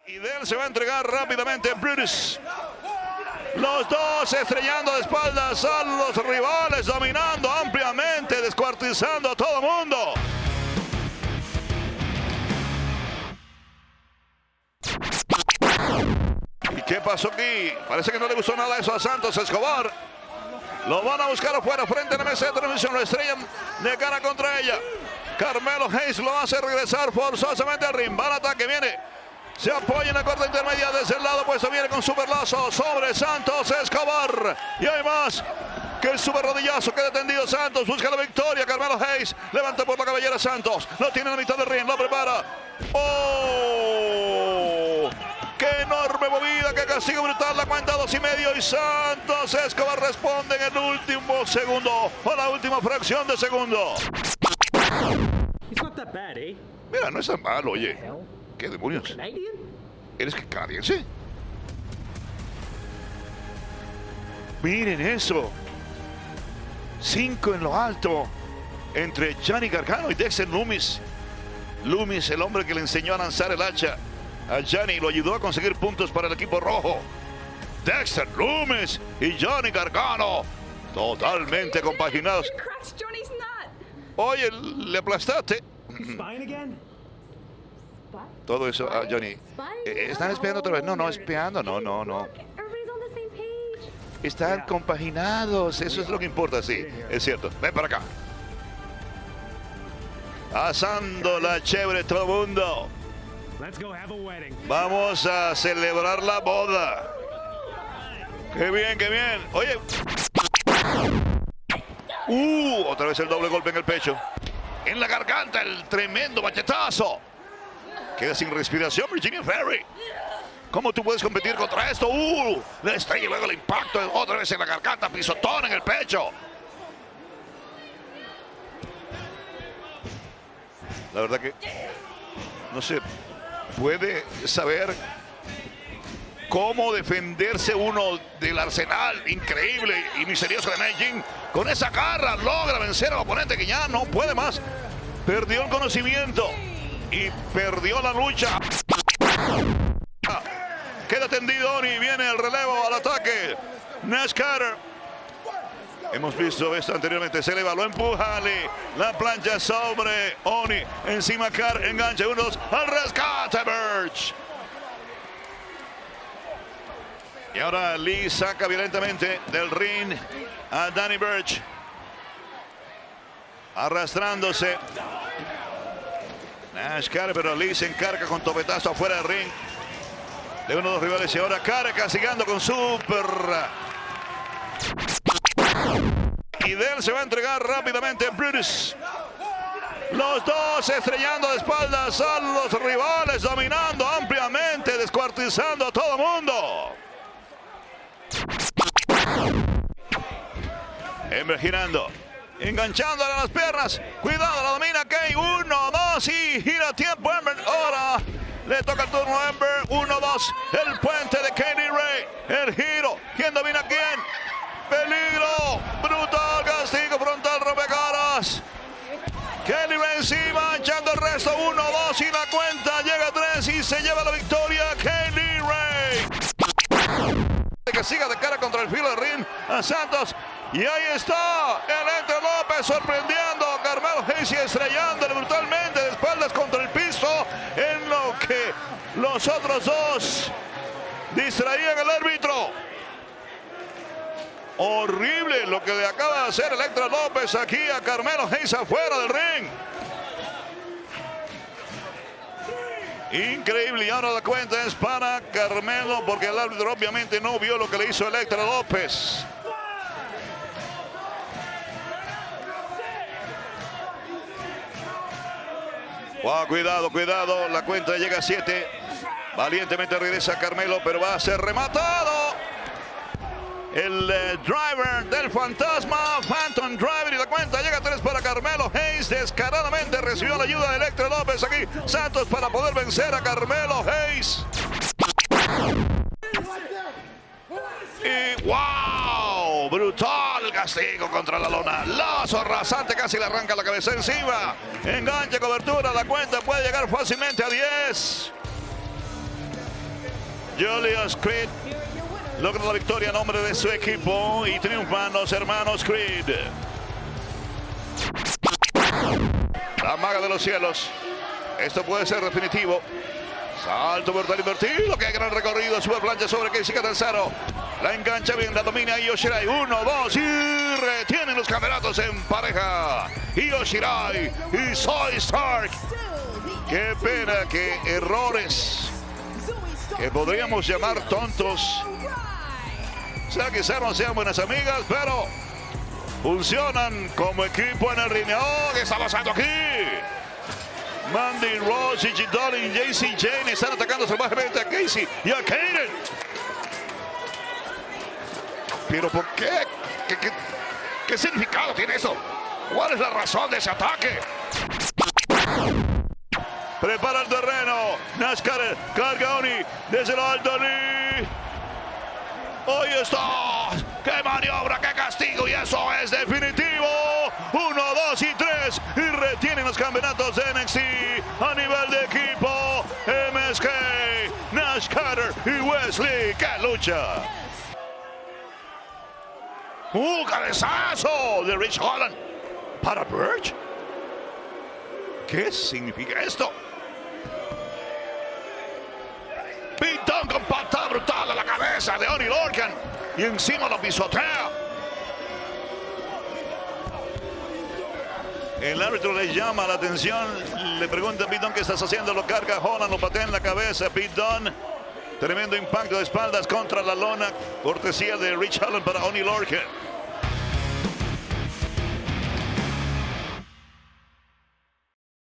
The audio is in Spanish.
Y de él se va a entregar rápidamente Brutus. Los dos estrellando de espaldas a los rivales, dominando ampliamente, descuartizando a todo mundo. ¿Y qué pasó aquí? Parece que no le gustó nada eso a Santos Escobar. Lo van a buscar afuera, frente a la mesa de transmisión, lo estrellan de cara contra ella. Carmelo Hayes lo hace regresar forzosamente al ring. Va al ataque, viene. Se apoya en la corta intermedia desde el lado opuesto. Viene con super lazo sobre Santos Escobar. Y hay más que el super rodillazo. Queda tendido Santos. Busca la victoria. Carmelo Hayes levanta por la cabellera Santos. Lo tiene en la mitad del ring. Lo prepara. ¡Oh! ¡Qué enorme movida! ¡Qué castigo brutal! La cuenta 2.5. Y Santos Escobar responde en el último segundo. O la última fracción de segundo. Mira, no es tan malo, oye. ¿Qué demonios? ¿Eres canadiense? Miren eso. 5 en lo alto. Entre Johnny Gargano y Dexter Lumis. Lumis, el hombre que le enseñó a lanzar el hacha a Johnny, lo ayudó a conseguir puntos para el equipo rojo. Dexter Lumis y Johnny Gargano. Totalmente compaginados. Oye, le aplastaste. Todo eso, Johnny. ¿Están espiando otra vez? No, espiando. No. Están compaginados. Eso es lo que importa, sí. Es cierto. Ven para acá. Pasando la chévere todo el mundo. Vamos a celebrar la boda. Qué bien, qué bien. Oye. Otra vez el doble golpe en el pecho. En la garganta, el tremendo machetazo. Queda sin respiración Virginia Ferry. ¿Cómo tú puedes competir contra esto? La estrella y luego el impacto otra vez en la garganta, pisotón en el pecho. La verdad que no se puede saber cómo defenderse uno del arsenal increíble y misterioso de Nanjing. Con esa garra logra vencer al oponente que ya no puede más. Perdió el conocimiento y perdió la lucha. Queda tendido Oni, viene el relevo al ataque. Nash Carter. Hemos visto esto anteriormente, se eleva, lo empuja Lee. La plancha sobre Oni. Encima Carter, engancha unos al rescate Birch. Y ahora Lee saca violentamente del ring a Danny Birch. Arrastrándose. Nash Carter, pero Lee se encarga con topetazo afuera del ring de uno de los rivales. Y ahora Carter castigando con super. Y de él se va a entregar rápidamente Brutus. Los dos estrellando de espaldas a los rivales, dominando ampliamente, descuartizando a todo mundo. Ember girando, enganchándole a las piernas. Cuidado, la domina Kay. 1, 2 y gira tiempo Ember. Ahora le toca el turno a Ember. 1, 2. El puente de Kaylee Ray. El giro. ¿Quién domina a quién? Peligro. Brutal castigo frontal, rompecaras. Kaylee Ray encima, echando el resto. 1, 2 y la cuenta llega a 3 y se lleva la victoria Kaylee Ray. Que siga de cara contra el filo del ring a Santos. Y ahí está Electra López sorprendiendo a Carmelo Hayes y estrellándole brutalmente de espaldas contra el piso, en lo que los otros dos distraían al árbitro. Horrible lo que le acaba de hacer Electra López aquí a Carmelo Hayes afuera del ring. Increíble, y ahora la cuenta es para Carmelo porque el árbitro obviamente no vio lo que le hizo Electra López. Wow, cuidado, la cuenta llega a 7. Valientemente regresa Carmelo, pero va a ser rematado. El driver del fantasma, Phantom Driver, y la cuenta llega a 3 para Carmelo Hayes. Descaradamente recibió la ayuda de Electra López aquí. Santos para poder vencer a Carmelo Hayes. Y wow, brutal castigo contra la lona. Lazo rasante, casi le arranca la cabeza encima. Enganche, cobertura, la cuenta puede llegar fácilmente a 10. Julius Creed logra la victoria a nombre de su equipo y triunfan los hermanos Creed. La maga de los cielos. Esto puede ser definitivo. Salto mortal invertido. Qué gran recorrido. Sube plancha sobre Keisuke tercero. La engancha bien. La domina Io Shirai. 1, 2 y retienen los campeonatos en pareja. Io Shirai y Zoey Stark. Qué pena que errores que podríamos llamar tontos. O sea, quizás no sean buenas amigas, pero funcionan como equipo en el ring. ¡Oh! ¿Qué está pasando aquí? Mandy Rose, Gigi Dolan y Jacy Jayne están atacando salvajemente a Casey y a Kayden. ¿Pero por qué? ¿Qué significado tiene eso? ¿Cuál es la razón de ese ataque? Prepara el terreno. NASCAR carga Oni desde el alto. ¡Ahí está! ¡Qué maniobra, qué castigo! Y eso es definitivo. 1, 2 y 3. Y retienen los campeonatos de NXT a nivel de equipo. MSK, Nash Carter y Wesley. ¡Qué lucha! ¡Cabezazo de Rich Holland para Burch! ¿Qué significa esto? Pintón con patada brutal a la cabeza de Oney Lorcan y encima lo pisotea. El árbitro le llama la atención, le pregunta a Pete Dunne qué estás haciendo, lo carga Holland, lo patea en la cabeza. Pete Dunne, tremendo impacto de espaldas contra la lona, cortesía de Rich Holland para Oney Lorcan.